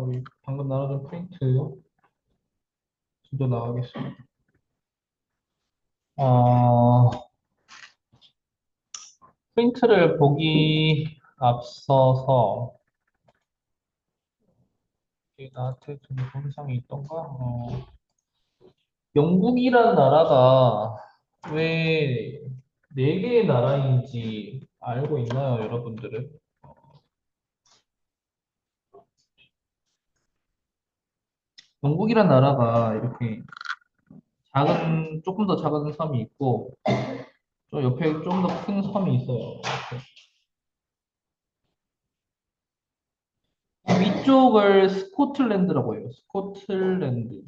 우리 방금 나눠준 프린트 지도 나가겠습니다. 어, 프린트를 보기 앞서서 이게 나한테 좀 동영상이 있던가? 영국이란 나라가 왜 네 개의 나라인지 알고 있나요, 여러분들은? 영국이란 나라가 이렇게 조금 더 작은 섬이 있고, 저 옆에 좀 더 큰 섬이 있어요. 위쪽을 스코틀랜드라고 해요. 스코틀랜드.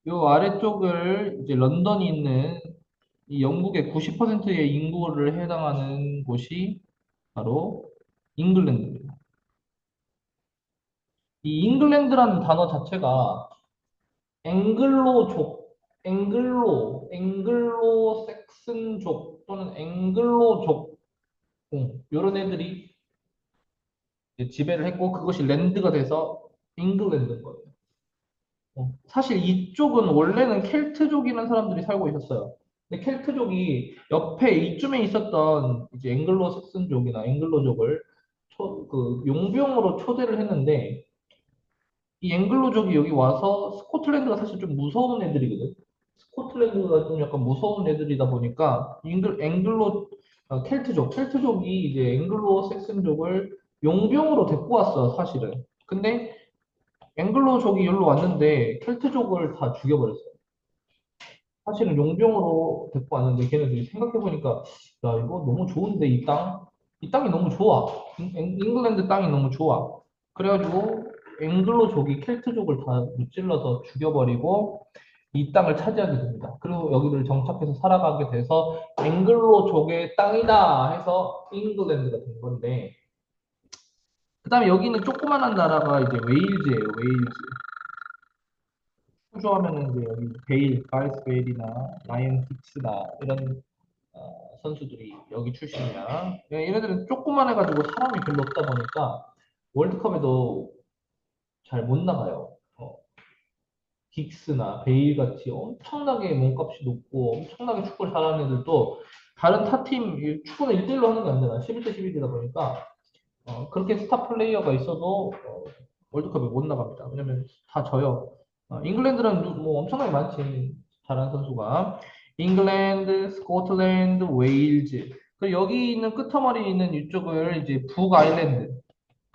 요 아래쪽을 이제 런던이 있는 이 영국의 90%의 인구를 해당하는 곳이 바로 잉글랜드입니다. 이 잉글랜드라는 단어 자체가 앵글로족, 앵글로 섹슨족 또는 앵글로족, 이런 애들이 이제 지배를 했고 그것이 랜드가 돼서 잉글랜드인 거예요. 사실 이쪽은 원래는 켈트족이라는 사람들이 살고 있었어요. 근데 켈트족이 옆에 이쯤에 있었던 이제 앵글로 색슨족이나 앵글로족을 용병으로 초대를 했는데 이 앵글로족이 여기 와서 스코틀랜드가 사실 좀 무서운 애들이거든. 스코틀랜드가 좀 약간 무서운 애들이다 보니까 켈트족이 이제 앵글로 색슨족을 용병으로 데리고 왔어, 사실은. 근데 앵글로족이 여기로 왔는데 켈트족을 다 죽여버렸어요. 사실은 용병으로 데리고 왔는데 걔네들이 생각해보니까 야 이거 너무 좋은데 이 땅이 너무 좋아. 잉글랜드 땅이 너무 좋아. 그래가지고 앵글로족이 켈트족을 다 무찔러서 죽여버리고 이 땅을 차지하게 됩니다. 그리고 여기를 정착해서 살아가게 돼서 앵글로족의 땅이다 해서 잉글랜드가 된 건데 그 다음에 여기는 조그만한 나라가 이제 웨일즈예요. 웨일즈. 좋아하면은 이제 여기 가이스 베일이나 라이언 긱스나 이런 선수들이 여기 출신이야. 얘네들은 조그만 해가지고 사람이 별로 없다 보니까 월드컵에도 잘 못 나가요. 긱스나 베일 같이 엄청나게 몸값이 높고 엄청나게 축구를 잘하는 애들도 다른 타팀 축구는 1대1로 하는 게 아니잖아. 11대 11이다 보니까 그렇게 스타 플레이어가 있어도 월드컵에 못 나갑니다. 왜냐면 다 져요. 잉글랜드는 뭐 엄청나게 많지. 잘하는 선수가. 잉글랜드, 스코틀랜드, 웨일즈. 그리고 여기 있는 끄트머리 있는 이쪽을 이제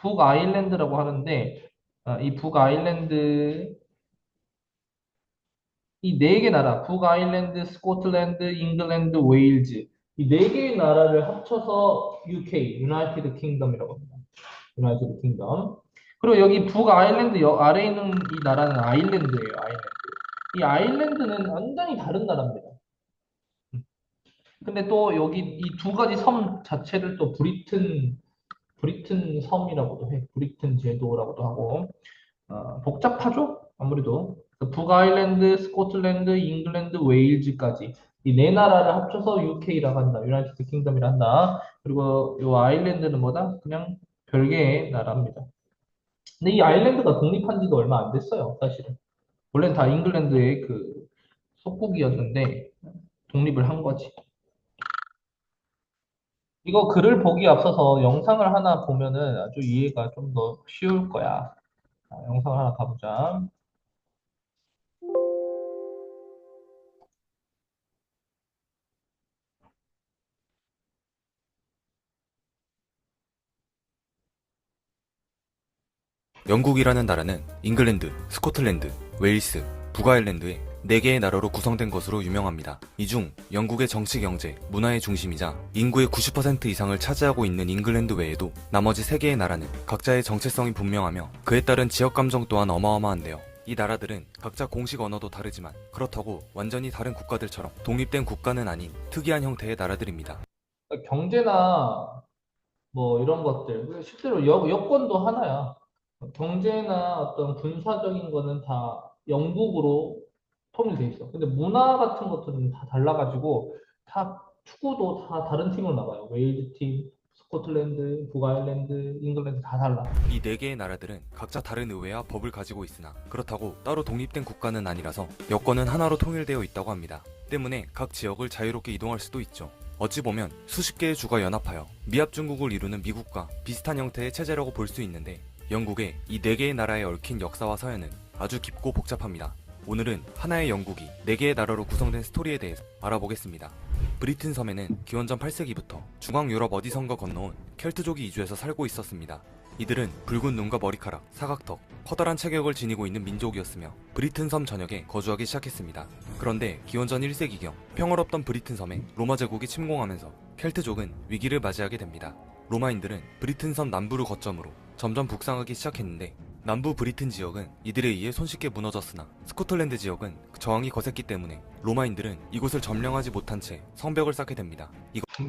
북아일랜드라고 하는데, 이 북아일랜드, 이 네 개 나라, 북아일랜드, 스코틀랜드, 잉글랜드, 웨일즈. 이 네 개의 나라를 합쳐서 UK, 유나이티드 킹덤이라고 합니다. 유나이티드 킹덤. 그리고 여기 북아일랜드 아래에 있는 이 나라는 아일랜드예요, 아일랜드. 이 아일랜드는 완전히 다른 나라입니다. 근데 또 여기 이 두 가지 섬 자체를 또 브리튼 섬이라고도 해. 브리튼 제도라고도 하고. 복잡하죠? 아무래도. 북아일랜드, 스코틀랜드, 잉글랜드, 웨일즈까지. 이 네 나라를 합쳐서 UK라고 한다. 유나이티드 킹덤이라 한다. 그리고 이 아일랜드는 뭐다? 그냥 별개의 나라입니다. 근데 이 아일랜드가 독립한 지도 얼마 안 됐어요, 사실은. 원래는 다 잉글랜드의 그 속국이었는데 독립을 한 거지. 이거 글을 보기 앞서서 영상을 하나 보면은 아주 이해가 좀 더 쉬울 거야. 영상을 하나 가보자. 영국이라는 나라는 잉글랜드, 스코틀랜드, 웨일스, 북아일랜드의 4개의 나라로 구성된 것으로 유명합니다. 이 중 영국의 정치, 경제, 문화의 중심이자 인구의 90% 이상을 차지하고 있는 잉글랜드 외에도 나머지 3개의 나라는 각자의 정체성이 분명하며 그에 따른 지역 감정 또한 어마어마한데요. 이 나라들은 각자 공식 언어도 다르지만 그렇다고 완전히 다른 국가들처럼 독립된 국가는 아닌 특이한 형태의 나라들입니다. 경제나 뭐 이런 것들, 실제로 여권도 하나야. 경제나 어떤 군사적인 거는 다 영국으로 통일돼 있어. 근데 문화 같은 것들은 다 달라가지고 다 축구도 다 다른 팀으로 나가요. 웨일즈 팀, 스코틀랜드, 북아일랜드, 잉글랜드 다 달라. 이 네 개의 나라들은 각자 다른 의회와 법을 가지고 있으나 그렇다고 따로 독립된 국가는 아니라서 여권은 하나로 통일되어 있다고 합니다. 때문에 각 지역을 자유롭게 이동할 수도 있죠. 어찌 보면 수십 개의 주가 연합하여 미합 중국을 이루는 미국과 비슷한 형태의 체제라고 볼 수 있는데 영국의 이 네 개의 나라에 얽힌 역사와 서연은 아주 깊고 복잡합니다. 오늘은 하나의 영국이 네 개의 나라로 구성된 스토리에 대해서 알아보겠습니다. 브리튼 섬에는 기원전 8세기부터 중앙 유럽 어디선가 건너온 켈트족이 이주해서 살고 있었습니다. 이들은 붉은 눈과 머리카락, 사각턱, 커다란 체격을 지니고 있는 민족이었으며 브리튼 섬 전역에 거주하기 시작했습니다. 그런데 기원전 1세기경 평화롭던 브리튼 섬에 로마 제국이 침공하면서 켈트족은 위기를 맞이하게 됩니다. 로마인들은 브리튼 섬 남부를 거점으로 점점 북상하기 시작했는데 남부 브리튼 지역은 이들에 의해 손쉽게 무너졌으나 스코틀랜드 지역은 저항이 거셌기 때문에 로마인들은 이곳을 점령하지 못한 채 성벽을 쌓게 됩니다.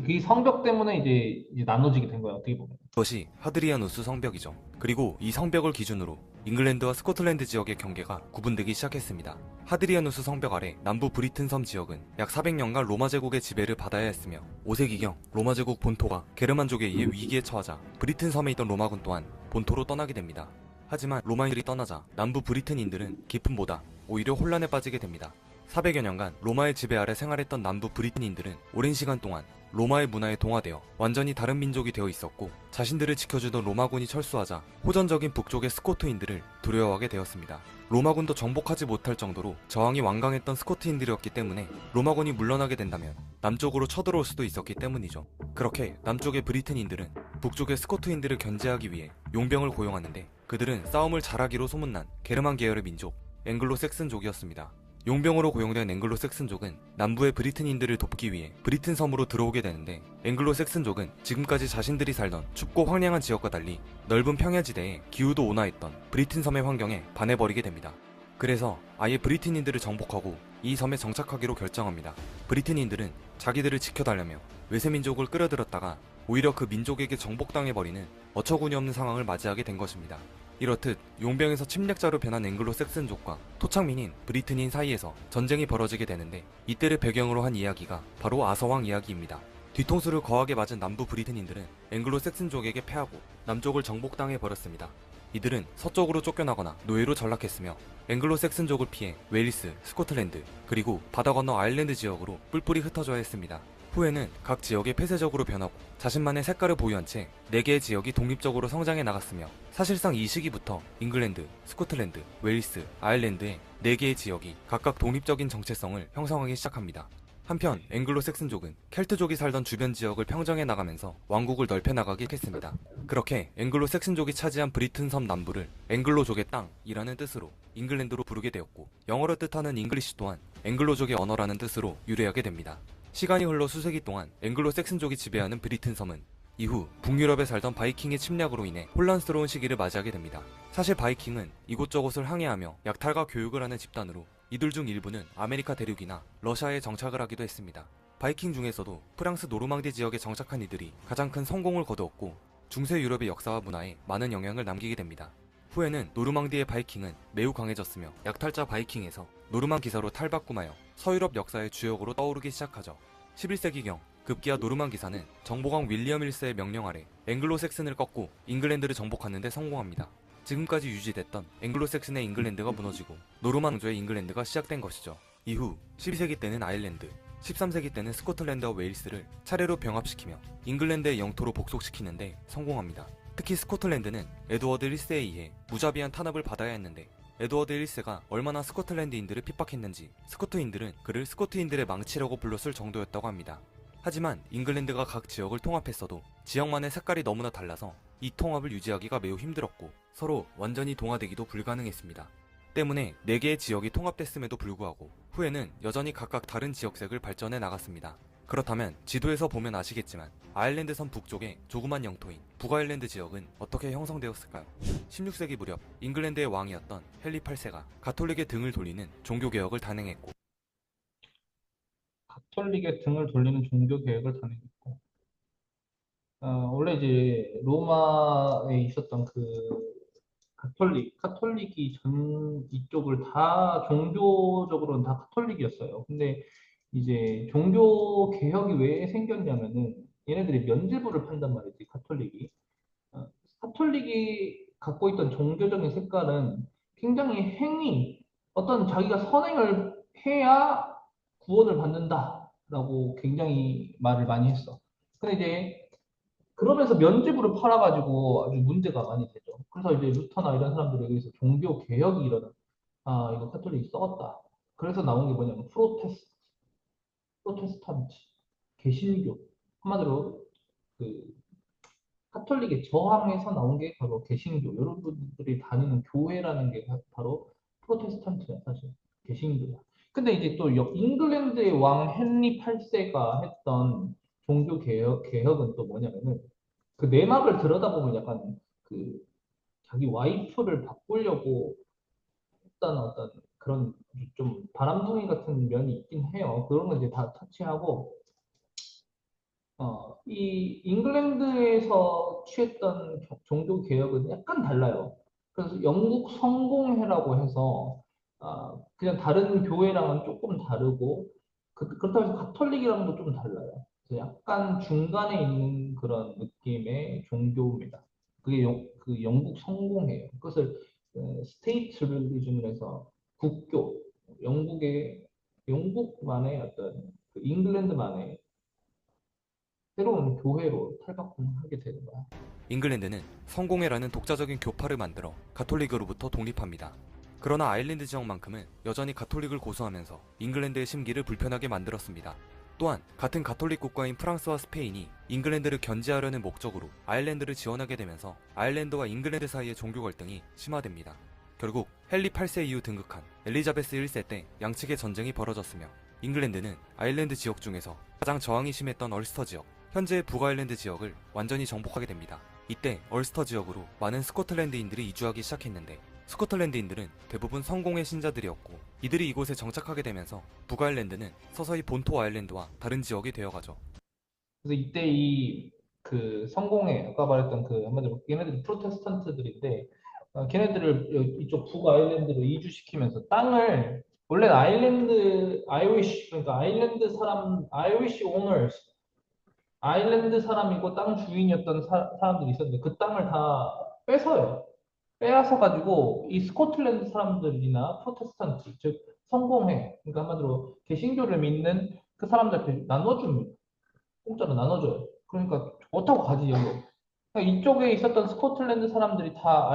이 성벽 때문에 이제 나눠지게 된 거야, 어떻게 보면. 이것이 하드리아누스 성벽이죠. 그리고 이 성벽을 기준으로 잉글랜드와 스코틀랜드 지역의 경계가 구분되기 시작했습니다. 하드리아누스 성벽 아래 남부 브리튼 섬 지역은 약 400년간 로마 제국의 지배를 받아야 했으며 5세기경 로마 제국 본토가 게르만족에 의해 위기에 처하자 브리튼 섬에 있던 로마군 또한 본토로 떠나게 됩니다. 하지만 로마인들이 떠나자 남부 브리튼인들은 기쁨보다 오히려 혼란에 빠지게 됩니다. 400여 년간 로마의 지배 아래 생활했던 남부 브리튼인들은 오랜 시간 동안 로마의 문화에 동화되어 완전히 다른 민족이 되어 있었고 자신들을 지켜주던 로마군이 철수하자 호전적인 북쪽의 스코트인들을 두려워하게 되었습니다. 로마군도 정복하지 못할 정도로 저항이 완강했던 스코트인들이었기 때문에 로마군이 물러나게 된다면 남쪽으로 쳐들어올 수도 있었기 때문이죠. 그렇게 남쪽의 브리튼인들은 북쪽의 스코트인들을 견제하기 위해 용병을 고용하는데 그들은 싸움을 잘하기로 소문난 게르만 계열의 민족 앵글로 섹슨족이었습니다. 용병으로 고용된 앵글로 섹슨족은 남부의 브리튼인들을 돕기 위해 브리튼 섬으로 들어오게 되는데 앵글로 섹슨족은 지금까지 자신들이 살던 춥고 황량한 지역과 달리 넓은 평야지대에 기후도 온화했던 브리튼 섬의 환경에 반해버리게 됩니다. 그래서 아예 브리튼인들을 정복하고 이 섬에 정착하기로 결정합니다. 브리튼인들은 자기들을 지켜달라며 외세민족을 끌어들였다가 오히려 그 민족에게 정복당해버리는 어처구니없는 상황을 맞이하게 된 것입니다. 이렇듯 용병에서 침략자로 변한 앵글로 섹슨족과 토착민인 브리튼인 사이에서 전쟁이 벌어지게 되는데 이때를 배경으로 한 이야기가 바로 아서왕 이야기입니다. 뒤통수를 거하게 맞은 남부 브리튼인들은 앵글로 섹슨족에게 패하고 남쪽을 정복당해 버렸습니다. 이들은 서쪽으로 쫓겨나거나 노예로 전락했으며 앵글로 섹슨족을 피해 웨일스, 스코틀랜드, 그리고 바다 건너 아일랜드 지역으로 뿔뿔이 흩어져야 했습니다. 후에는 각 지역이 폐쇄적으로 변하고 자신만의 색깔을 보유한 채 4개의 지역이 독립적으로 성장해 나갔으며 사실상 이 시기부터 잉글랜드, 스코틀랜드, 웨일스, 아일랜드의 4개의 지역이 각각 독립적인 정체성을 형성하기 시작합니다. 한편 앵글로 섹슨족은 켈트족이 살던 주변 지역을 평정해 나가면서 왕국을 넓혀 나가기 시작했습니다. 그렇게 앵글로 섹슨족이 차지한 브리튼 섬 남부를 앵글로족의 땅이라는 뜻으로 잉글랜드로 부르게 되었고 영어로 뜻하는 잉글리시 또한 앵글로족의 언어라는 뜻으로 유래하게 됩니다. 시간이 흘러 수세기 동안 앵글로 섹슨족이 지배하는 브리튼 섬은 이후 북유럽에 살던 바이킹의 침략으로 인해 혼란스러운 시기를 맞이하게 됩니다. 사실 바이킹은 이곳저곳을 항해하며 약탈과 교육을 하는 집단으로 이들 중 일부는 아메리카 대륙이나 러시아에 정착을 하기도 했습니다. 바이킹 중에서도 프랑스 노르망디 지역에 정착한 이들이 가장 큰 성공을 거두었고 중세 유럽의 역사와 문화에 많은 영향을 남기게 됩니다. 후에는 노르망디의 바이킹은 매우 강해졌으며 약탈자 바이킹에서 노르망 기사로 탈바꿈하여 서유럽 역사의 주역으로 떠오르기 시작하죠. 11세기경 급기야 노르망 기사는 정보광 윌리엄 1세의 명령 아래 앵글로 섹슨을 꺾고 잉글랜드를 정복하는 데 성공합니다. 지금까지 유지됐던 앵글로 섹슨의 잉글랜드가 무너지고 노르망 왕조의 잉글랜드가 시작된 것이죠. 이후 12세기 때는 아일랜드, 13세기 때는 스코틀랜드와 웨일스를 차례로 병합시키며 잉글랜드의 영토로 복속시키는데 성공합니다. 특히 스코틀랜드는 에드워드 1세에 의해 무자비한 탄압을 받아야 했는데 에드워드 1세가 얼마나 스코틀랜드인들을 핍박했는지 스코트인들은 그를 스코트인들의 망치라고 불렀을 정도였다고 합니다. 하지만 잉글랜드가 각 지역을 통합했어도 지역만의 색깔이 너무나 달라서 이 통합을 유지하기가 매우 힘들었고 서로 완전히 동화되기도 불가능했습니다. 때문에 4개의 지역이 통합됐음에도 불구하고 후에는 여전히 각각 다른 지역색을 발전해 나갔습니다. 그렇다면 지도에서 보면 아시겠지만 아일랜드 섬 북쪽의 조그만 영토인 북아일랜드 지역은 어떻게 형성되었을까요? 16세기 무렵 잉글랜드의 왕이었던 헨리 8세가 가톨릭의 등을 돌리는 종교개혁을 단행했고 가톨릭의 등을 돌리는 종교 개혁을 단행했고, 원래 이제 로마에 있었던 그 카톨릭이 전 이쪽을 다 종교적으로는 다 카톨릭이었어요. 근데 이제 종교 개혁이 왜 생겼냐면은 얘네들이 면죄부를 판단 말이지, 가톨릭이. 어, 가톨릭이 갖고 있던 종교적인 색깔은 굉장히 어떤 자기가 선행을 해야 구원을 받는다라고 굉장히 말을 많이 했어. 근데 이제 그러면서 면죄부를 팔아가지고 아주 문제가 많이 되죠. 그래서 이제 루터나 이런 사람들이 여기서 종교 개혁이 아, 이거 카톨릭이 썩었다. 그래서 나온 게 뭐냐면 프로테스탄트, 개신교. 한마디로 그 카톨릭에 저항해서 나온 게 바로 개신교. 여러분들이 다니는 교회라는 게 바로 프로테스탄트야, 사실. 개신교야. 근데 이제 또 잉글랜드의 왕 헨리 8세가 했던 개혁은 또 뭐냐면은 그 내막을 들여다보면 약간 그 자기 와이프를 바꾸려고 했던 어떤 그런 좀 바람둥이 같은 면이 있긴 해요. 그런 거 이제 다 터치하고 이 잉글랜드에서 취했던 종교 개혁은 약간 달라요. 그래서 영국 성공회라고 해서 그냥 다른 교회랑은 조금 다르고 그렇다고 해서 가톨릭이랑도 좀 달라요. 그래서 약간 중간에 있는 그런 느낌의 종교입니다. 그 영국 성공회예요. 그것을 스테이트 릴리전을 해서 국교, 영국만의 어떤 그 잉글랜드만의 새로운 교회로 탈바꿈하게 되는 거야. 잉글랜드는 성공회라는 독자적인 교파를 만들어 가톨릭으로부터 독립합니다. 그러나 아일랜드 지역만큼은 여전히 가톨릭을 고수하면서 잉글랜드의 심기를 불편하게 만들었습니다. 또한 같은 가톨릭 국가인 프랑스와 스페인이 잉글랜드를 견제하려는 목적으로 아일랜드를 지원하게 되면서 아일랜드와 잉글랜드 사이의 종교 갈등이 심화됩니다. 결국 헨리 8세 이후 등극한 엘리자베스 1세 때 양측의 전쟁이 벌어졌으며 잉글랜드는 아일랜드 지역 중에서 가장 저항이 심했던 얼스터 지역, 현재의 북아일랜드 지역을 완전히 정복하게 됩니다. 이때 얼스터 지역으로 많은 스코틀랜드인들이 이주하기 시작했는데 스코틀랜드인들은 대부분 성공의 신자들이었고 이들이 이곳에 정착하게 되면서 북아일랜드는 서서히 본토 아일랜드와 다른 지역이 되어가죠. 그래서 이때 이 그 성공회 아까 말했던 그 한마디로 걔네들이 프로테스탄트들인데 걔네들을 이쪽 북아일랜드로 이주시키면서 땅을 원래는 아이리쉬 그러니까 아이리쉬 오너스 아일랜드 사람이고 땅 주인이었던 사람들이 있었는데 그 땅을 다 뺏어요. 빼앗아 가지고 이 스코틀랜드 사람들이나 프로테스탄트 즉 성공회 그러니까 한마디로 개신교를 믿는 그 사람들한테 나눠줍니다. 공짜로 나눠줘요. 그러니까 좋다고 가지 여기로. 그러니까 이쪽에 있었던 스코틀랜드 사람들이 다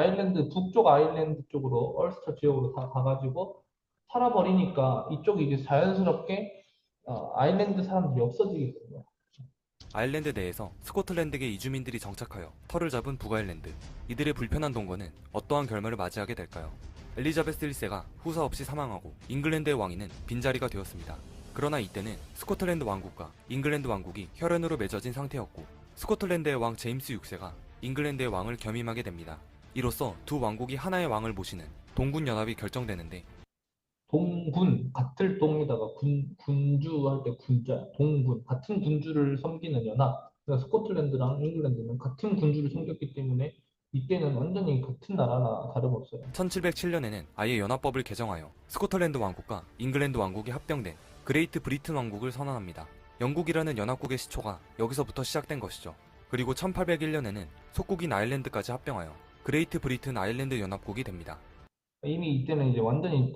북쪽 아일랜드 쪽으로 얼스터 지역으로 다 가가지고 살아버리니까 이쪽이 이제 자연스럽게 아일랜드 사람들이 없어지게 되는 거야. 아일랜드 내에서 스코틀랜드계 이주민들이 정착하여 터를 잡은 북아일랜드. 이들의 불편한 동거는 어떠한 결말을 맞이하게 될까요? 엘리자베스 1세가 후사 없이 사망하고 잉글랜드의 왕위는 빈자리가 되었습니다. 그러나 이때는 스코틀랜드 왕국과 잉글랜드 왕국이 혈연으로 맺어진 상태였고 스코틀랜드의 왕 제임스 6세가 잉글랜드의 왕을 겸임하게 됩니다. 이로써 두 왕국이 하나의 왕을 모시는 동군 연합이 결정되는데 동군, 같을 동에다가 군주할 때 군자, 동군, 같은 군주를 섬기는 연합. 그러니까 스코틀랜드랑 잉글랜드는 같은 군주를 섬겼기 때문에 이때는 완전히 같은 나라나 다름없어요. 1707년에는 아예 연합법을 개정하여 스코틀랜드 왕국과 잉글랜드 왕국이 합병된 그레이트 브리튼 왕국을 선언합니다. 영국이라는 연합국의 시초가 여기서부터 시작된 것이죠. 그리고 1801년에는 속국인 아일랜드까지 합병하여 그레이트 브리튼 아일랜드 연합국이 됩니다. 이미 이때는 이제 완전히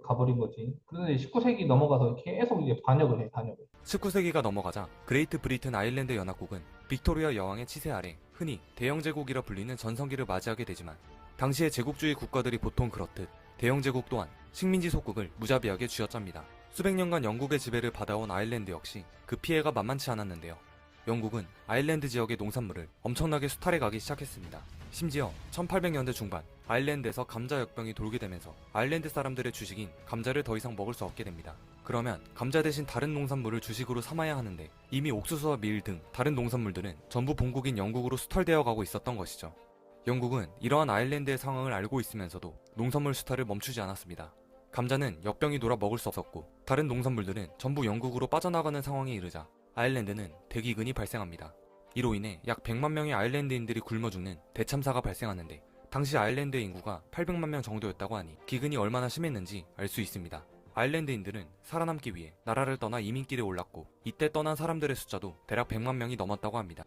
가버린 거지. 그런데 19세기 넘어가서 계속 이제 반역을 해, 반역을. 19세기가 넘어가자 그레이트 브리튼 아일랜드 연합국은 빅토리아 여왕의 치세 아래 흔히 대영제국이라 불리는 전성기를 맞이하게 되지만 당시의 제국주의 국가들이 보통 그렇듯 대영제국 또한 식민지 속국을 무자비하게 쥐어짭니다. 수백 년간 영국의 지배를 받아온 아일랜드 역시 그 피해가 만만치 않았는데요. 영국은 아일랜드 지역의 농산물을 엄청나게 수탈해 가기 시작했습니다. 심지어 1800년대 중반 아일랜드에서 감자 역병이 돌게 되면서 아일랜드 사람들의 주식인 감자를 더 이상 먹을 수 없게 됩니다. 그러면 감자 대신 다른 농산물을 주식으로 삼아야 하는데 이미 옥수수와 밀 등 다른 농산물들은 전부 본국인 영국으로 수탈되어 가고 있었던 것이죠. 영국은 이러한 아일랜드의 상황을 알고 있으면서도 농산물 수탈을 멈추지 않았습니다. 감자는 역병이 돌아 먹을 수 없었고 다른 농산물들은 전부 영국으로 빠져나가는 상황에 이르자 아일랜드는 대기근이 발생합니다. 이로 인해 약 100만 명의 아일랜드인들이 굶어 죽는 대참사가 발생하는데 당시 아일랜드의 인구가 800만 명 정도였다고 하니 기근이 얼마나 심했는지 알 수 있습니다. 아일랜드인들은 살아남기 위해 나라를 떠나 이민길에 올랐고 이때 떠난 사람들의 숫자도 대략 100만 명이 넘었다고 합니다.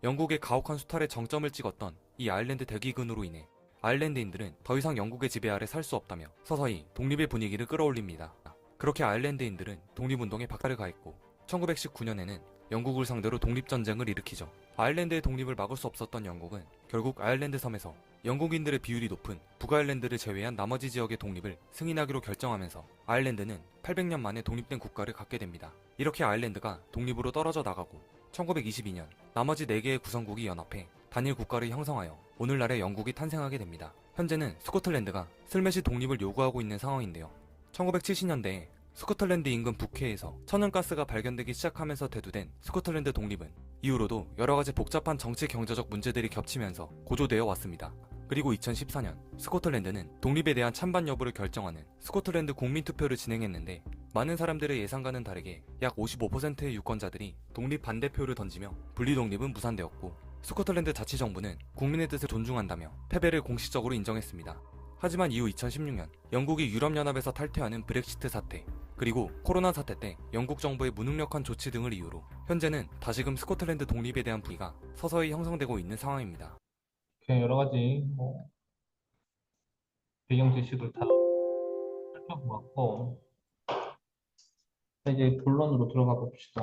영국의 가혹한 수탈에 정점을 찍었던 이 아일랜드 대기근으로 인해 아일랜드인들은 더 이상 영국의 지배 아래 살 수 없다며 서서히 독립의 분위기를 끌어올립니다. 그렇게 아일랜드인들은 독립운동에 박차를 가했고 1919년에는 영국을 상대로 독립전쟁을 일으키죠. 아일랜드의 독립을 막을 수 없었던 영국은 결국 아일랜드 섬에서 영국인들의 비율이 높은 북아일랜드를 제외한 나머지 지역의 독립을 승인하기로 결정하면서 아일랜드는 800년 만에 독립된 국가를 갖게 됩니다. 이렇게 아일랜드가 독립으로 떨어져 나가고 1922년 나머지 4개의 구성국이 연합해 단일 국가를 형성하여 오늘날의 영국이 탄생하게 됩니다. 현재는 스코틀랜드가 슬며시 독립을 요구하고 있는 상황인데요. 1970년대에 스코틀랜드 인근 북해에서 천연가스가 발견되기 시작하면서 대두된 스코틀랜드 독립은 이후로도 여러가지 복잡한 정치 경제적 문제들이 겹치면서 고조되어 왔습니다. 그리고 2014년 스코틀랜드는 독립에 대한 찬반 여부를 결정하는 스코틀랜드 국민투표를 진행했는데 많은 사람들의 예상과는 다르게 약 55%의 유권자들이 독립 반대표를 던지며 분리독립은 무산되었고 스코틀랜드 자치정부는 국민의 뜻을 존중한다며 패배를 공식적으로 인정했습니다. 하지만 이후 2016년 영국이 유럽연합에서 탈퇴하는 브렉시트 사태 그리고 코로나 사태 때 영국 정부의 무능력한 조치 등을 이유로 현재는 다시금 스코틀랜드 독립에 대한 분위기가 서서히 형성되고 있는 상황입니다. 이렇게 여러 가지 배경 지식을 다 살펴보았고, 자, 이제 본론으로 들어가 봅시다.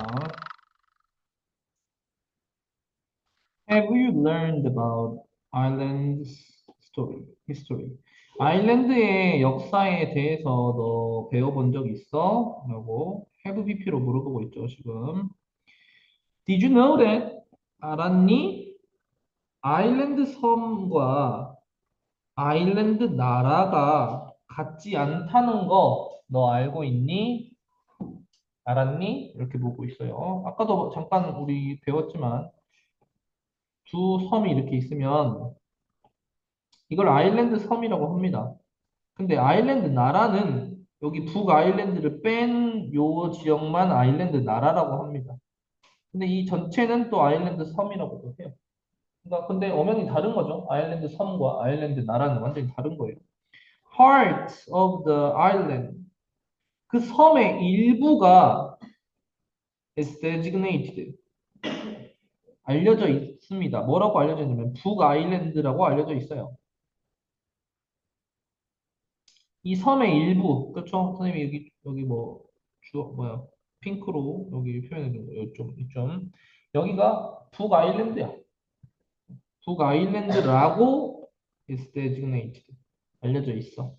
Have you learned about Ireland's history? 아일랜드의 역사에 대해서 너 배워본 적 있어? 라고 have BP로 물어보고 있죠, 지금. Did you know that? 알았니? 아일랜드 섬과 아일랜드 나라가 같지 않다는 거 너 알고 있니? 알았니? 이렇게 보고 있어요. 아까도 잠깐 우리 배웠지만 두 섬이 이렇게 있으면 이걸 아일랜드 섬이라고 합니다. 근데 아일랜드 나라는 여기 북아일랜드를 뺀 요 지역만 아일랜드 나라라고 합니다. 근데 이 전체는 또 아일랜드 섬이라고도 해요. 그러니까 근데 엄연히 다른 거죠. 아일랜드 섬과 아일랜드 나라는 완전히 다른 거예요. Part of the island. 그 섬의 일부가 is designated. 알려져 있습니다. 뭐라고 알려져 있냐면 북아일랜드라고 알려져 있어요. 이 섬의 일부, 그렇죠? 선생님이 여기 뭐, 뭐야, 핑크로 여기 표현해 준 거, 이좀. 여기가 북아일랜드야. 북아일랜드라고 is designated. 알려져 있어.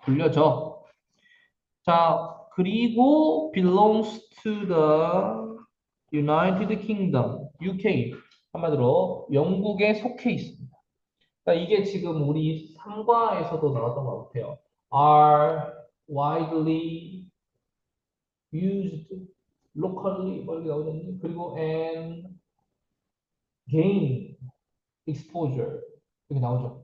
불려져. 자, 그리고 belongs to the United Kingdom, UK. 한마디로 영국에 속해 있습니다. 그러니까 이게 지금 우리 3과에서도 나왔던 것 같아요. are widely used locally 뭐 이렇게 나오잖니? 그리고 and gain exposure 이렇게 나오죠.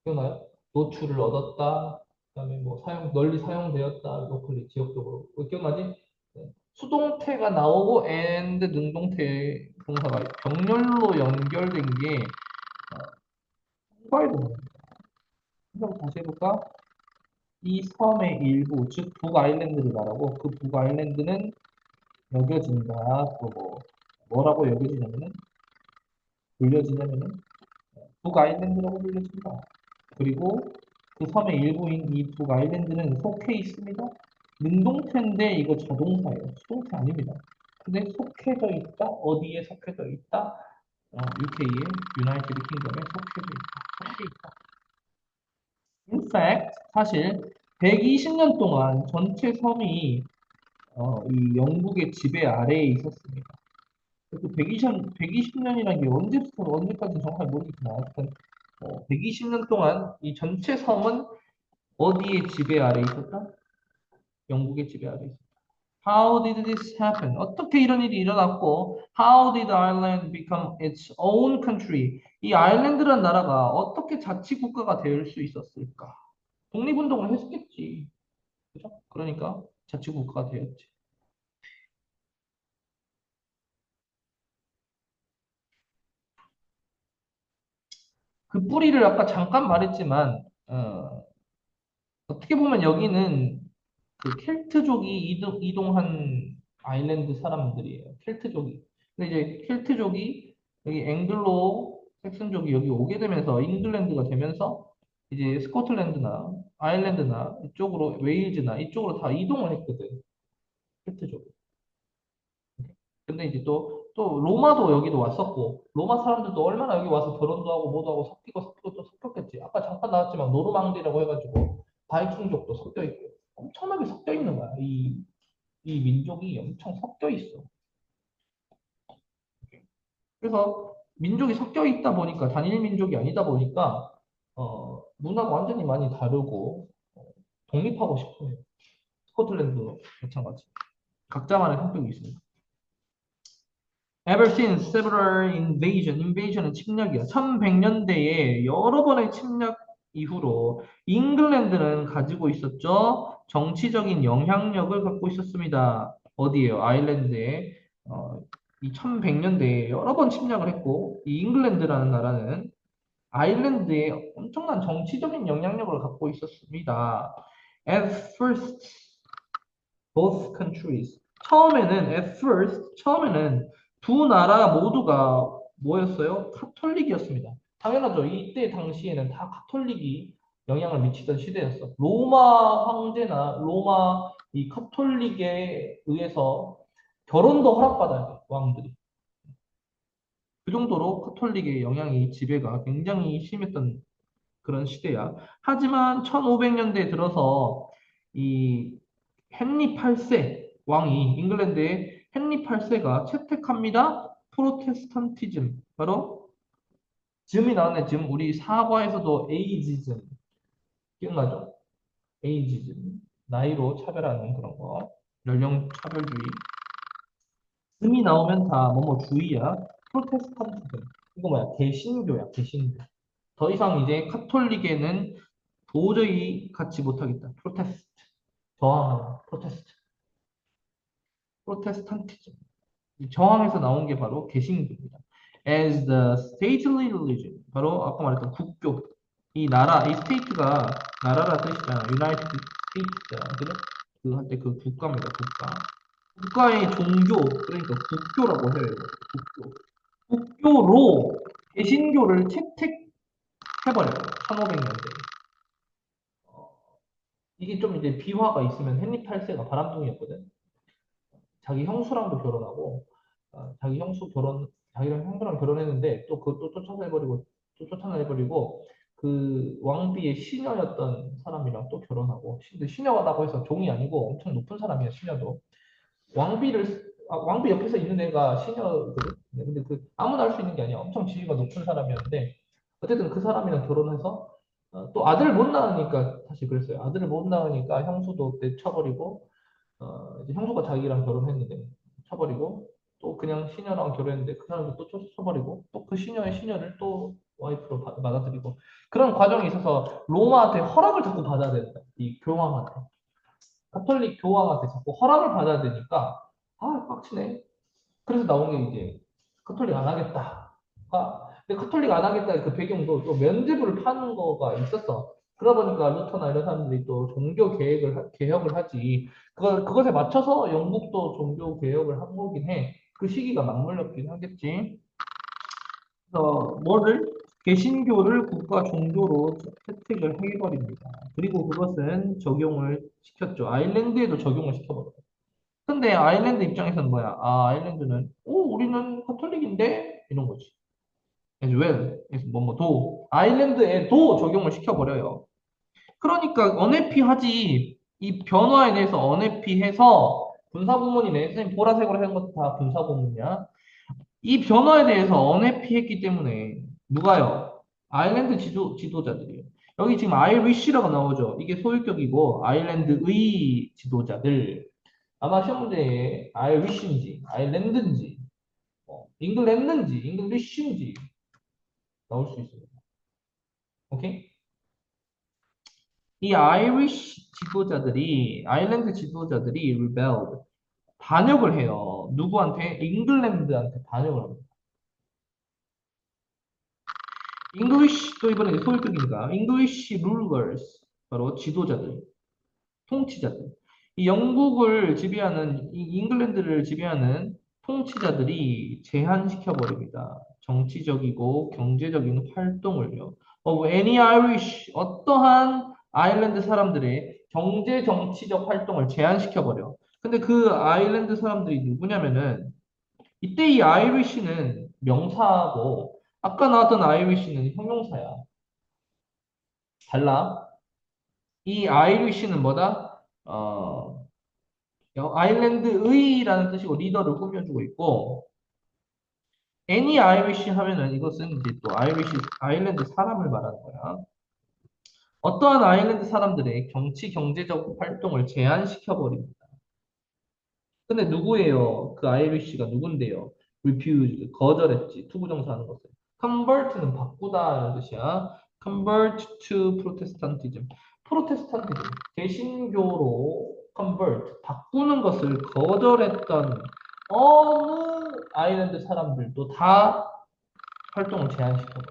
기억나요? 노출을 얻었다. 그다음에 뭐 널리 사용되었다. locally 지역적으로. 기억나지? 네. 수동태가 나오고 and 능동태 동사가 병렬로 연결된 게 통과에도 나옵니다. 한번 다시 해볼까? 이 섬의 일부, 즉 북아일랜드를 말하고 그 북아일랜드는 여겨진다. 또 뭐라고 여겨지냐면은 불려지냐면은 북아일랜드라고 불려진다. 그리고 그 섬의 일부인 이 북아일랜드는 속해 있습니다. 능동태인데 이거 자동사예요. 수동태 아닙니다. 근데 속해져 있다. 어디에 속해져 있다? UK의 유나이티드 킹덤에 속해져 있다. 속해 있다. In fact, 사실 120년 동안 전체 섬이 이 영국의 지배 아래에 있었습니다. 그 120년이라는 게 언제부터 언제까지 정확히 모르겠지만 하여튼 120년 동안 이 전체 섬은 어디의 지배 아래에 있었다? 영국의 지배 아래에 있었다. How did this happen? 어떻게 이런 일이 일어났고 How did Ireland become its own country? 이 아일랜드라는 나라가 어떻게 자치국가가 될 수 있었을까? 독립운동을 했겠지. 그죠? 그러니까 자치국가가 되었지. 그 뿌리를 아까 잠깐 말했지만 떻게 보면 여기는 그 켈트족이 이동한 아일랜드 사람들이에요. 켈트족이. 근데 이제 켈트족이 여기 앵글로 색슨족이 여기 오게 되면서 잉글랜드가 되면서 이제 스코틀랜드나 아일랜드나 이쪽으로 웨일즈나 이쪽으로 다 이동을 했거든. 켈트족이. 근데 이제 또 로마도 여기도 왔었고 로마 사람들도 얼마나 여기 와서 결혼도 하고 뭐도 하고 섞이고 또 섞였겠지. 아까 잠깐 나왔지만 노르망디라고 해가지고 바이킹족도 섞여 있고 엄청나게 섞여 있는 거야. 이 민족이 엄청 섞여 있어. 그래서 민족이 섞여 있다 보니까 단일 민족이 아니다 보니까 문화가 완전히 많이 다르고 독립하고 싶어요. 스코틀랜드도 마찬가지. 각자만의 성격이 있습니다. Ever since several invasion은 침략이야. 1100년대에 여러 번의 침략 이후로 잉글랜드는 가지고 있었죠. 정치적인 영향력을 갖고 있었습니다. 어디에요? 아일랜드에. 이 1100년대에 여러 번 침략을 했고, 이 잉글랜드라는 나라는 아일랜드에 엄청난 정치적인 영향력을 갖고 있었습니다. At first, both countries. 처음에는 두 나라 모두가 뭐였어요? 카톨릭이었습니다. 당연하죠. 이때 당시에는 다 카톨릭이 영향을 미치던 시대였어. 로마 황제나 로마 이 카톨릭에 의해서 결혼도 허락받아야 돼, 왕들이. 그 정도로 카톨릭의 영향이 지배가 굉장히 심했던 그런 시대야. 하지만 1500년대에 들어서 이 헨리 8세 왕이 잉글랜드의 헨리 8세가 채택합니다. 프로테스탄티즘. 바로 즘이 나오네. 즘. 우리 사과에서도 에이지즘 기억나죠? 에이지즘. 나이로 차별하는 그런 거. 연령 차별주의. 즘이 나오면 다 뭐뭐주의야. 프로테스탄티즘. 이거 뭐야? 개신교야. 개신교. 더 이상 이제 카톨릭에는 도저히 갖지 못하겠다. 프로테스트. 저항하는 프로테스트. 프로테스탄티즘. 이 저항에서 나온 게 바로 개신교입니다. As the stately religion. 바로 아까 말했던 국교. 이 나라, 이 스테이트가 나라라 뜻이잖아. United States잖아. 그래? 그 한때 그 국가입니다. 국가. 국가의 종교, 그러니까 국교라고 해요. 국교. 국교로 개신교를 채택해버려요. 1500년대. 이게 좀 이제 비화가 있으면 헨리 8세가 바람둥이였거든. 자기 형수랑도 결혼하고, 자기랑 형수랑 결혼했는데, 또 그것도 쫓아내버리고, 또 쫓아내버리고, 그 왕비의 시녀였던 사람이랑 또 결혼하고, 근데 시녀라고 해서 종이 아니고 엄청 높은 사람이야, 시녀도. 왕비 옆에서 있는 애가 시녀거든. 근데 그 아무나 할 수 있는 게 아니야. 엄청 지위가 높은 사람이었는데, 어쨌든 그 사람이랑 결혼해서, 또 아들을 못 낳으니까, 사실 그랬어요. 아들을 못 낳으니까 형수도 내쳐버리고, 이제 형수가 자기랑 결혼했는데 쳐버리고 또 그냥 시녀랑 결혼했는데 그 사람도 또 쳐버리고 또 그 시녀의 시녀를 또 와이프로 받아들이고 그런 과정에 있어서 로마한테 허락을 자꾸 받아야 된다. 이 교황한테. 카톨릭 교황한테 자꾸 허락을 받아야 되니까 빡치네. 그래서 나온 게 이제 카톨릭 안 하겠다. 근데 카톨릭 안 하겠다 그 배경도 또 면죄부를 파는 거가 있었어. 그러다 보니까 루터나 이런 사람들이 또 종교 개혁을 하지. 그것에 맞춰서 영국도 종교 개혁을 한 거긴 해. 그 시기가 맞물렸긴 하겠지. 그래서 뭐를? 개신교를 국가 종교로 채택을 해버립니다. 그리고 그것은 적용을 시켰죠. 아일랜드에도 적용을 시켜버렸어. 근데 아일랜드 입장에서는 뭐야? 아일랜드는, 우리는 카톨릭인데? 이런 거지. as well. 그래서 아일랜드에도 적용을 시켜버려요. 그러니까 언해피하지. 이 변화에 대해서 언해피해서 군사부문이네. 선생님 보라색으로 한 것도 다 군사부문이야. 이 변화에 대해서 언해피했기 때문에 누가요? 아일랜드 지도자들이에요. 여기 지금 아이리쉬라고 나오죠. 이게 소유격이고 아일랜드의 지도자들. 아마 시험 문제에 아이리쉬인지 아일랜드인지 잉글랜드인지 잉글리쉬인지 나올 수 있습니다. 오케이? 이 아일랜드 지도자들이 rebelled, 반역을 해요. 누구한테? 잉글랜드한테 반역을 합니다. English, 또 이번에 소유격이니까 English rulers, 바로 지도자들, 통치자들. 이 영국을 지배하는, 이 잉글랜드를 지배하는 통치자들이 제한시켜 버립니다. 정치적이고 경제적인 활동을요. of any Irish, 어떠한 아일랜드 사람들의 경제 정치적 활동을 제한시켜 버려. 근데 그 아일랜드 사람들이 누구냐면은 이때 이 아이리시는 명사고 아까 나왔던 아이리시는 형용사야. 달라. 이 아이리시는 뭐다? 아일랜드의라는 뜻이고 리더를 꾸며주고 있고 any Irish 하면은 이것은 이제 또 아일랜드 사람을 말하는 거야. 어떠한 아일랜드 사람들의 정치 경제적 활동을 제한시켜 버립니다. 근데 누구예요? 그 아이리시가 누군데요? refused, 거절했지. 투부정사 하는 것을. convert는 바꾸다 이런 뜻이야. convert to Protestantism. 프로테스탄티즘, 개신교로 convert, 바꾸는 것을 거절했던 어느 아일랜드 사람들도 다 활동을 제한시켜요.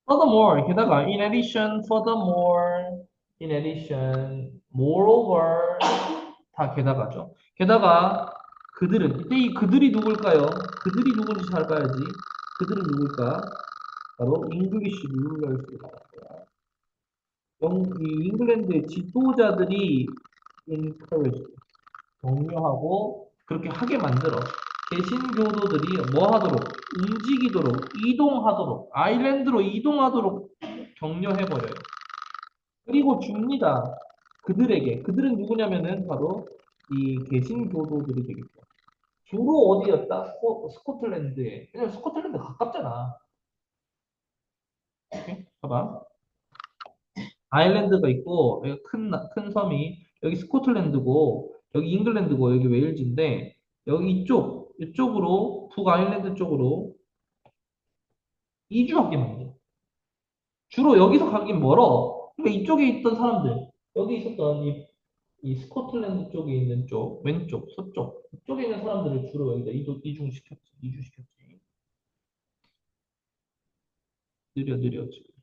Furthermore, 게다가 in addition, moreover, 다 게다가죠. 게다가 그들은 이때 이 그들이 누굴까요? 그들이 누군지 잘 봐야지. 그들은 누굴까? 바로 잉글리시 룰러스가 나왔어요. 이 잉글랜드의 지도자들이 encourage, 격려하고 그렇게 하게 만들어. 개신교도들이 뭐 하도록? 움직이도록, 이동하도록, 아일랜드로 이동하도록 격려해버려요. 그리고 줍니다. 그들에게. 그들은 누구냐면은 바로 이 개신교도들이 되겠죠. 주로 어디였다? 스코틀랜드에. 왜냐면 스코틀랜드 가깝잖아. 오케이? 봐봐. 아일랜드가 있고, 여기 큰 섬이, 여기 스코틀랜드고, 여기 잉글랜드고, 여기 웨일즈인데, 여기 이쪽으로, 북아일랜드 쪽으로 이주하게 만들어. 주로 여기서 가긴 멀어. 그러니까 이쪽에 있던 사람들, 여기 있었던 이 스코틀랜드 쪽에 있는 쪽, 왼쪽, 서쪽, 이쪽에 있는 사람들을 주로 여기다 이주시켰지. 느려, 지금.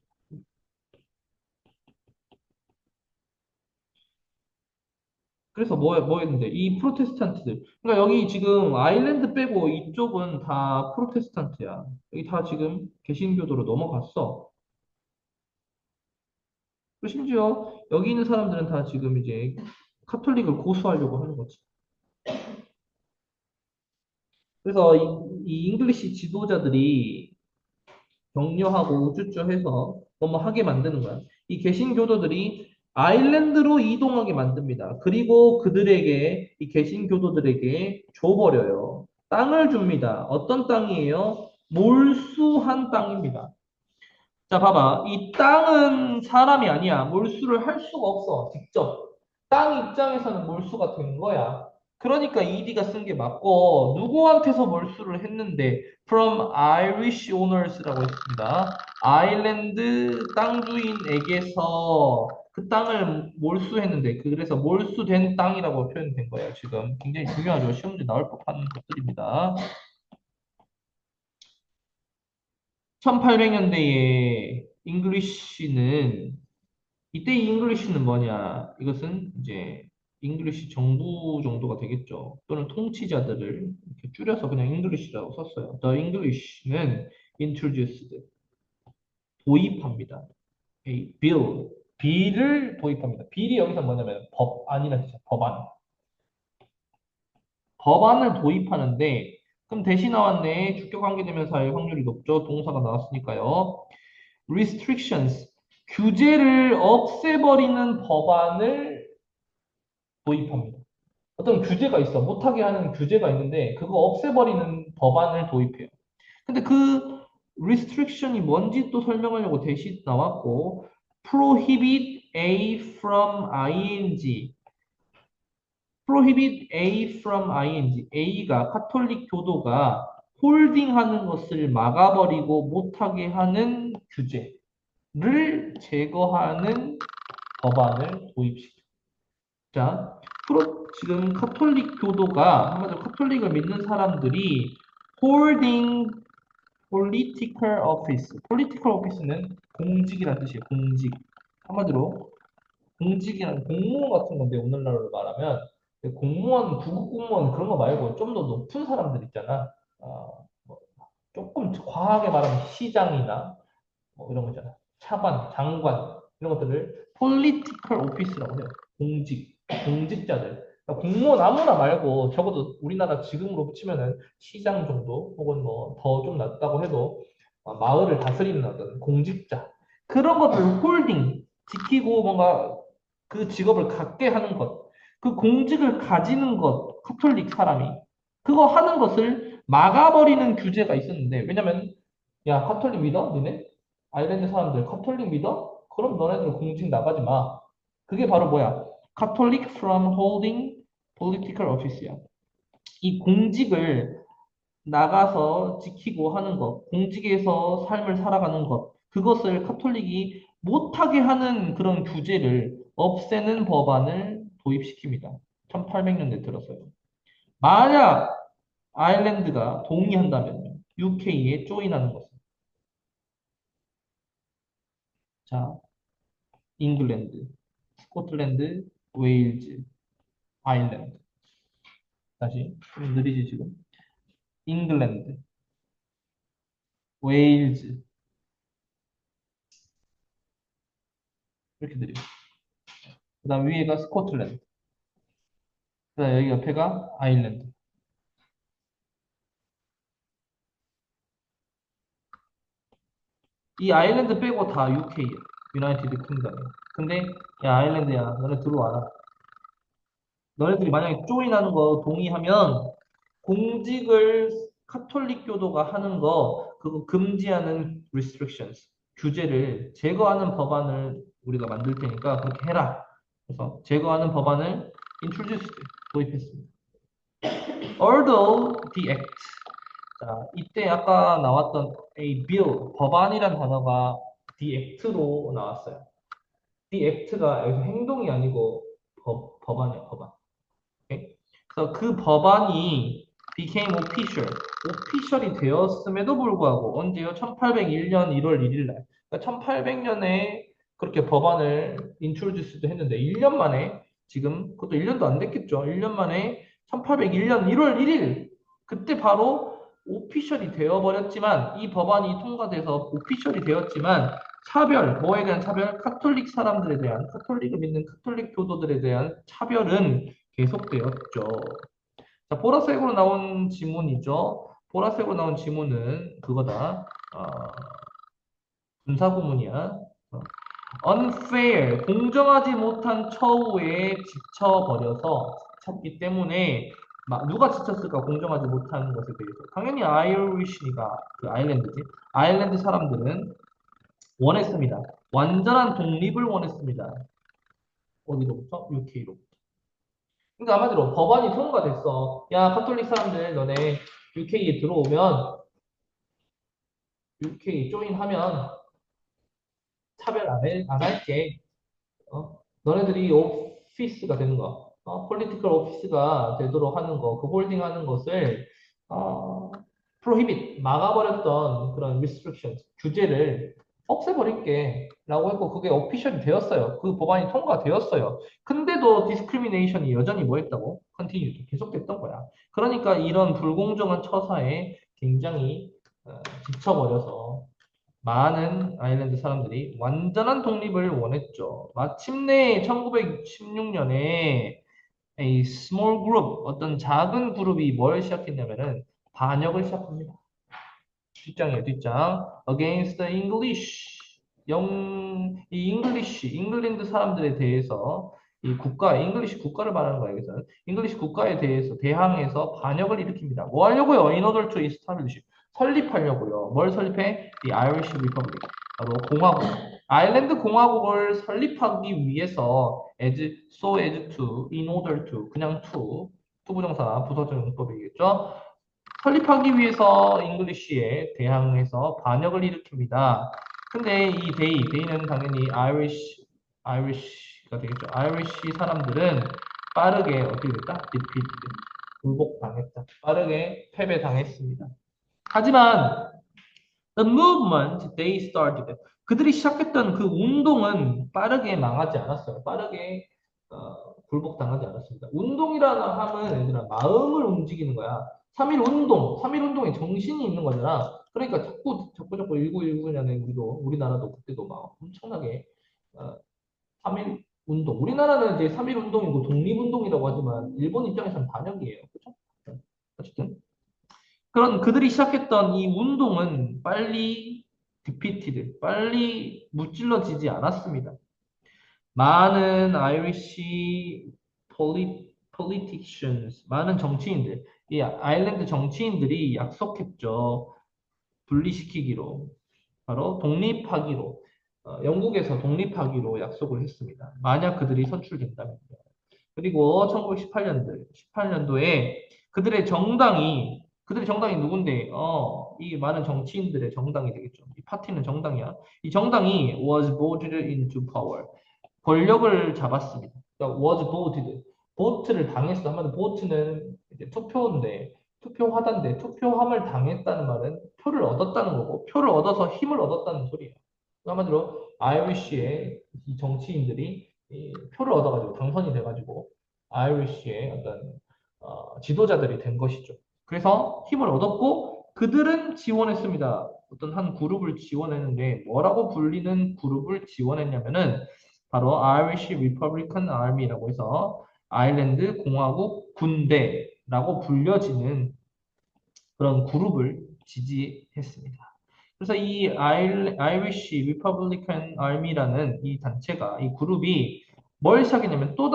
그래서 뭐 했는데, 이 프로테스탄트들. 그러니까 여기 지금 아일랜드 빼고 이쪽은 다 프로테스탄트야. 여기 다 지금 개신교도로 넘어갔어. 그리고 심지어 여기 있는 사람들은 다 지금 이제 카톨릭을 고수하려고 하는 거지. 그래서 이 잉글리시 지도자들이 격려하고 우쭈쭈 해서 너무 하게 만드는 거야. 이 개신교도들이 아일랜드로 이동하게 만듭니다. 그리고 그들에게, 이 개신교도들에게 줘버려요. 땅을 줍니다. 어떤 땅이에요? 몰수한 땅입니다. 자, 봐봐. 이 땅은 사람이 아니야. 몰수를 할 수가 없어. 직접. 땅 입장에서는 몰수가 된 거야. 그러니까 ED가 쓴 게 맞고, 누구한테서 몰수를 했는데, from Irish owners라고 했습니다. 아일랜드 땅 주인에게서 그 땅을 몰수했는데, 그래서 몰수된 땅이라고 표현된 거예요. 지금 굉장히 중요하죠. 시험 문제 나올 법한 것들입니다. 1800년대에 잉글리시는 이때 이 잉글리시는 뭐냐? 이것은 이제 잉글리시 정부 정도가 되겠죠. 또는 통치자들을 이렇게 줄여서 그냥 잉글리시라고 썼어요. The English는 introduced, 도입합니다. A bill, 빌을 도입합니다. 빌이 여기서 뭐냐면 법안이라는 뜻이야. 법안. 법안을 도입하는데 그럼 대신 나왔네. 주격 관계대명사일 확률이 높죠. 동사가 나왔으니까요. restrictions, 규제를 없애버리는 법안을 도입합니다. 어떤 규제가 있어. 못하게 하는 규제가 있는데 그거 없애버리는 법안을 도입해요. 근데 그 restriction이 뭔지 또 설명하려고 대신 나왔고 prohibit A from ing, prohibit A from ing, A가 카톨릭 교도가 홀딩하는 것을 막아버리고 못하게 하는 규제를 제거하는 법안을 도입시켜. 자, 지금 카톨릭 교도가, 한마디로 카톨릭을 믿는 사람들이 holding political office는 공직이라는 뜻이에요. 공직. 한마디로 공직이란 공무원 같은 건데 오늘날로 말하면 공무원, 구급 공무원 그런 거 말고 좀 더 높은 사람들 있잖아. 뭐 조금 과하게 말하면 시장이나 뭐 이런 거 있잖아. 차관, 장관 이런 것들을 political office라고 해요. 공직자들. 그러니까 공무원 아무나 말고 적어도 우리나라 지금으로 치면은 시장 정도 혹은 뭐 더 좀 낮다고 해도 마을을 다스리는 어떤 공직자 그런 것들 홀딩 지키고 뭔가 그 직업을 갖게 하는 것, 그 공직을 가지는 것, 카톨릭 사람이 그거 하는 것을 막아버리는 규제가 있었는데 왜냐면 야 카톨릭 믿어? 니네? 아일랜드 사람들 카톨릭 믿어? 그럼 너네들 공직 나가지 마. 그게 바로 뭐야? Catholic from holding political office야. 이 공직을 나가서 지키고 하는 것, 공직에서 삶을 살아가는 것, 그것을 카톨릭이 못하게 하는 그런 규제를 없애는 법안을 도입시킵니다. 1800년대 들어서요. 만약 아일랜드가 동의한다면요. UK에 조인하는 것은. 자, 잉글랜드, 스코틀랜드, 웨일즈, 아일랜드. 다시 좀 느리지 지금. 잉글랜드, 웨일즈 이렇게 느려. 그다음 위에가 스코틀랜드. 그다음 여기 옆에가 아일랜드. 이 아일랜드 빼고 다 UK야. 유나이티드 킹덤이야. 근데 야 아일랜드야 너네 들어와라. 너네들이 만약에 조인하는 거 동의하면 공직을 카톨릭 교도가 하는 거 그거 금지하는 restrictions 규제를 제거하는 법안을 우리가 만들 테니까 그렇게 해라. 그래서 제거하는 법안을 introduced 도입했습니다. Although the act 자, 이때 아까 나왔던 a bill 법안이란 단어가 the act로 나왔어요. the act가 여기서 행동이 아니고 법안이야 법안. 오케이? 그래서 그 법안이 became official이 되었음에도 불구하고 언제요? 1801년 1월 1일 날. 그러니까 1800년에 그렇게 법안을 인트로듀스도 했는데 1년 만에 지금 그것도 1년도 안 됐겠죠. 1년 만에 1801년 1월 1일 그때 바로 오피셜이 되어버렸지만 이 법안이 통과돼서 오피셜이 되었지만 차별, 뭐에 대한 차별? 카톨릭 사람들에 대한, 카톨릭을 믿는 카톨릭 교도들에 대한 차별은 계속되었죠. 자, 보라색으로 나온 지문이죠. 보라색으로 나온 지문은 그거다. 군사구문이야. unfair, 공정하지 못한 처우에 지쳐버려서 지쳤기 때문에 누가 지쳤을까? 공정하지 못한 것에 대해서. 당연히 아이리시니까 그 아일랜드지. 아일랜드 사람들은 원했습니다. 완전한 독립을 원했습니다. 어디로부터? UK로부터. 그러니까 한마디로 법안이 통과됐어. 야, 카톨릭 사람들 너네 UK에 들어오면 UK 조인하면 차별 안 할게. 너네들이 오피스가 되는 거, 폴리티컬 오피스가 되도록 하는 거, 그 홀딩 하는 것을 prohibit 막아버렸던 그런 restrictions 규제를 없애버릴게 라고 했고 그게 오피셜이 되었어요. 그 법안이 통과되었어요. 근데도 디스크리미네이션이 여전히 뭐 했다고? 컨티뉴 계속됐던 거야. 그러니까 이런 불공정한 처사에 굉장히 지쳐버려서 많은 아일랜드 사람들이 완전한 독립을 원했죠. 마침내 1916년에 a small group, 어떤 작은 그룹이 뭘 시작했냐면은 반역을 시작합니다. 뒷장이에요, 뒷장. Against the English. 이 잉글랜드 사람들에 대해서 이 국가, 잉글리시 국가를 말하는 거예요, 여기서는. 잉글리시 국가에 대해서 대항해서 반역을 일으킵니다. 뭐 하려고요? In order to establish. 설립하려고요. 뭘 설립해? The Irish Republic. 바로 공화국. 아일랜드 공화국을 설립하기 위해서 so as to, in order to, 그냥 to, 부정사, 부서정법이겠죠? 설립하기 위해서 잉글리시에 대항해서 반역을 일으킵니다. 근데 이 데이는 당연히 아이리시가 되겠죠. 아이리시 사람들은 빠르게 어떻게 됐다? 디피트, 굴복당했다. 빠르게 패배당했습니다. 하지만 The movement they started. 그들이 시작했던 그 운동은 빠르게 망하지 않았어요. 빠르게 굴복당하지 않았습니다. 운동이라는 함은 얘들아 마음을 움직이는 거야. 3일 운동, 3일 운동에 정신이 있는 거잖아. 그러니까 자꾸 1919년에 우리나라도 그때도 막 엄청나게 3일 운동. 우리나라는 이제 3일 운동이고 독립운동이라고 하지만 일본 입장에서는 반역이에요. 그렇죠? 어쨌든 그런 그들이 시작했던 이 운동은 빨리 defeated, 빨리 무찔러지지 않았습니다. 많은 아이리시 politicians, 많은 정치인들, 이 아일랜드 정치인들이 약속했죠. 분리시키기로, 바로 독립하기로, 영국에서 독립하기로 약속을 했습니다. 만약 그들이 선출된다면. 그리고 1918년도에 그들의 정당이 누군데? 이 많은 정치인들의 정당이 되겠죠. 이 파티는 정당이야. 이 정당이 was voted into power. 권력을 잡았습니다. 그러니까 was voted. 보트를 당했어. 한마디로 보트는 이제 투표하단데 투표함을 당했다는 말은 표를 얻었다는 거고 표를 얻어서 힘을 얻었다는 소리예요. 한마디로 아이리쉬의 이 정치인들이 이 표를 얻어가지고 당선이 돼가지고 아이리쉬의 어떤 지도자들이 된 것이죠. 그래서 힘을 얻었고 그들은 지원했습니다. 어떤 한 그룹을 지원했는데 뭐라고 불리는 그룹을 지원했냐면은 바로 Irish Republican Army라고 해서 아일랜드 공화국 군대라고 불려지는 그런 그룹을 지지했습니다. 그래서 이 Irish Republican Army라는 이 단체가 이 그룹이 뭘 시작했냐면 또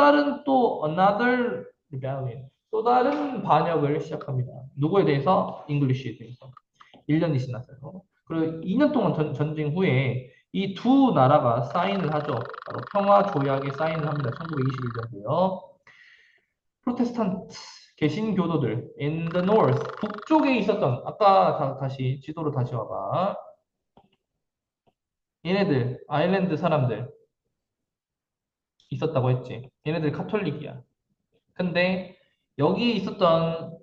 another rebellion 또 다른 반역을 시작합니다. 누구에 대해서? 잉글리시에 대해서. 1년이 지났어요. 그리고 2년 동안 전쟁 후에 이 두 나라가 사인을 하죠. 바로 평화 조약에 사인을 합니다. 1921년도요. 프로테스탄트 개신교도들 in the north 북쪽에 있었던 아까 다시 지도로 다시 와봐. 얘네들 아일랜드 사람들 있었다고 했지. 얘네들 카톨릭이야. 근데 여기 있었던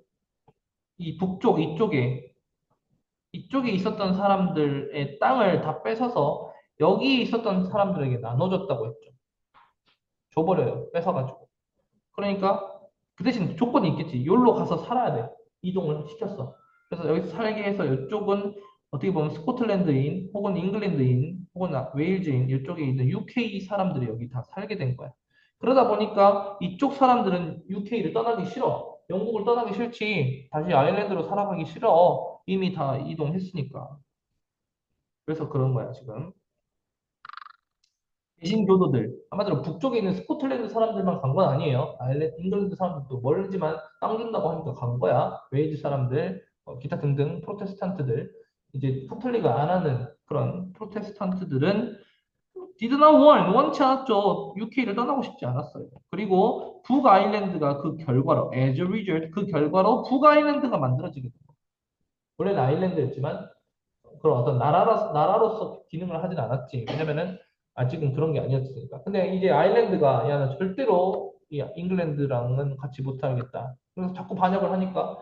이 북쪽 이쪽에 있었던 사람들의 땅을 다 뺏어서 여기 있었던 사람들에게 나눠줬다고 했죠. 줘버려요. 뺏어가지고. 그러니까 그 대신 조건이 있겠지. 여기로 가서 살아야 돼. 이동을 시켰어. 그래서 여기서 살게 해서 이쪽은 어떻게 보면 스코틀랜드인 혹은 잉글랜드인 혹은 웨일즈인 이쪽에 있는 UK 사람들이 여기 다 살게 된 거야. 그러다 보니까 이쪽 사람들은 UK를 떠나기 싫어. 영국을 떠나기 싫지. 다시 아일랜드로 살아가기 싫어. 이미 다 이동했으니까. 그래서 그런 거야, 지금. 개신교도들, 한마디로 북쪽에 있는 스코틀랜드 사람들만 간 건 아니에요. 아일랜드, 잉글랜드 사람들도 멀지만 땅 준다고 하니까 간 거야. 웨이즈 사람들, 기타 등등 프로테스탄트들, 이제 카톨릭을 안 하는 그런 프로테스탄트들은 did not want, 원치 않았죠. UK를 떠나고 싶지 않았어요. 그리고 북아일랜드가 그 결과로, as a result, 그 결과로 북아일랜드가 만들어지게 됩니다. 원래는 아일랜드였지만 그런 어떤 나라로서 기능을 하진 않았지. 왜냐면은 아직은 그런 게 아니었으니까. 근데 이제 아일랜드가 야, 나 절대로 이 잉글랜드랑은 같이 못하겠다. 그래서 자꾸 반역을 하니까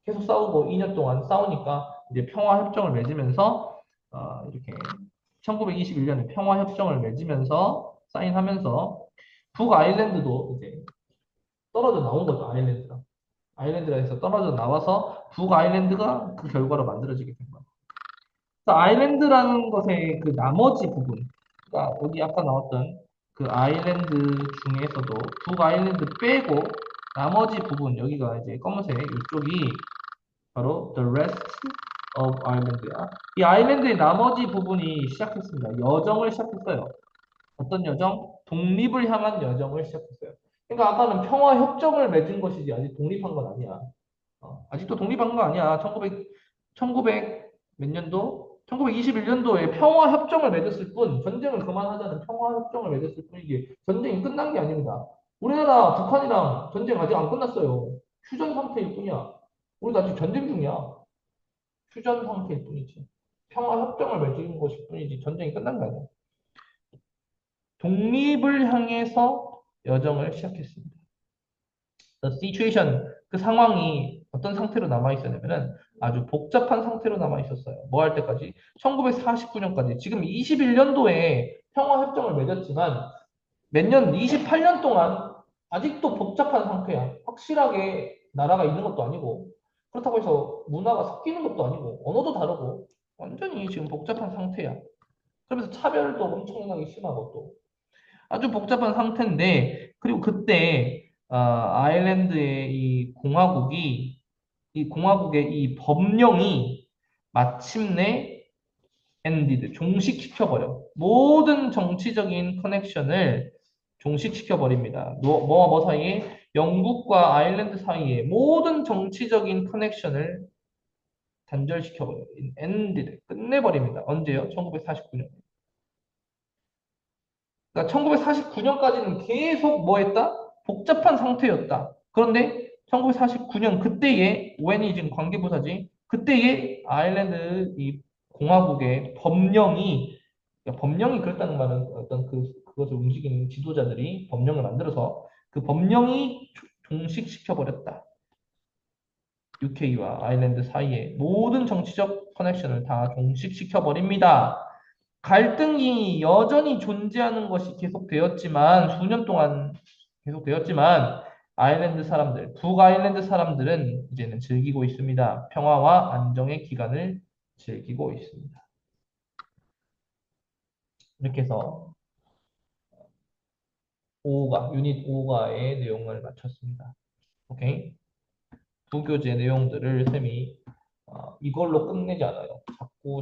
계속 싸우고 2년 동안 싸우니까 이제 평화협정을 맺으면서 이렇게 1921년에 평화협정을 맺으면서 사인하면서 북아일랜드도 이제 떨어져 나온 거죠. 아일랜드에서 떨어져 나와서 북아일랜드가 그 결과로 만들어지게 된 거예요. 그래서 아일랜드라는 것의 그 나머지 부분, 그러니까 여기 아까 나왔던 그 아일랜드 중에서도 북아일랜드 빼고 나머지 부분, 여기가 이제 검은색 이쪽이 바로 the rest of Ireland야. 이 아일랜드의 나머지 부분이 시작했습니다. 여정을 시작했어요. 어떤 여정? 독립을 향한 여정을 시작했어요. 그러니까 아까는 평화 협정을 맺은 것이지 아직 독립한 건 아니야. 아직도 독립한 거 아니야. 1900 몇 년도? 1921년도에 평화협정을 맺었을 뿐, 전쟁을 그만하자는 평화협정을 맺었을 뿐이지, 전쟁이 끝난 게 아닙니다. 우리나라, 북한이랑 전쟁 아직 안 끝났어요. 휴전 상태일 뿐이야. 우리도 아직 전쟁 중이야. 휴전 상태일 뿐이지. 평화협정을 맺은 것일 뿐이지, 전쟁이 끝난 게 아니야. 독립을 향해서 여정을 시작했습니다. The situation, 그 상황이 어떤 상태로 남아있었냐면은 아주 복잡한 상태로 남아있었어요. 뭐 할 때까지? 1949년까지. 지금 21년도에 평화협정을 맺었지만 몇 년, 28년 동안 아직도 복잡한 상태야. 확실하게 나라가 있는 것도 아니고, 그렇다고 해서 문화가 섞이는 것도 아니고, 언어도 다르고, 완전히 지금 복잡한 상태야. 그러면서 차별도 엄청나게 심하고 또. 아주 복잡한 상태인데, 그리고 그때, 아일랜드의 이 공화국의 이 법령이 마침내 엔디드, 종식시켜버려. 모든 정치적인 커넥션을 종식시켜버립니다. 뭐와 뭐 사이에? 영국과 아일랜드 사이에 모든 정치적인 커넥션을 단절시켜버려요. 엔디드, 끝내버립니다. 언제요? 1949년. 그러니까 1949년까지는 계속 뭐 했다? 복잡한 상태였다. 그런데 1949년 그때에 웬이 지금 관계부사지. 그때에 아일랜드 이 공화국의 법령이 그러니까 법령이 그랬다는 말은 어떤 그것을 움직이는 지도자들이 법령을 만들어서 그 법령이 종식시켜 버렸다. UK와 아일랜드 사이에 모든 정치적 커넥션을 다 종식시켜 버립니다. 갈등이 여전히 존재하는 것이 계속되었지만, 수년 동안 계속되었지만, 아일랜드 사람들, 북아일랜드 사람들은 이제는 즐기고 있습니다. 평화와 안정의 기간을 즐기고 있습니다. 이렇게 해서 유닛 5가의 내용을 마쳤습니다. 오케이? 두 교재 내용들을 쌤이 이걸로 끝내지 않아요. 자꾸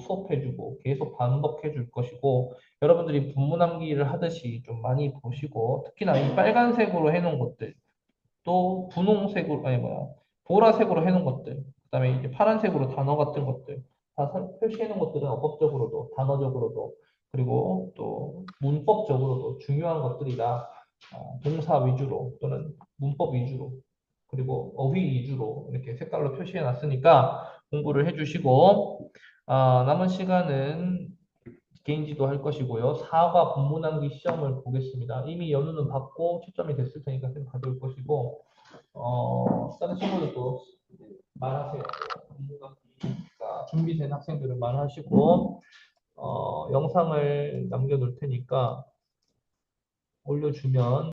수업해주고 계속 반복해 줄 것이고 여러분들이 본문 암기를 하듯이 좀 많이 보시고 특히나 이 빨간색으로 해놓은 것들 또 분홍색으로 아니 뭐야 보라색으로 해놓은 것들 그다음에 이제 파란색으로 단어 같은 것들 다 표시해 놓은 것들은 어법적으로도 단어적으로도 그리고 또 문법적으로도 중요한 것들이라 동사 위주로 또는 문법 위주로 그리고 어휘 위주로 이렇게 색깔로 표시해 놨으니까 공부를 해주시고 남은 시간은 개인지도 할 것이고요. 4과 본문암기 시험을 보겠습니다. 이미 연우는 받고 채점이 됐을 테니까 쌤 가져올 것이고 다른 친구들도 말하세요. 본문암기가 준비된 학생들은 말하시고 영상을 남겨놓을 테니까 올려주면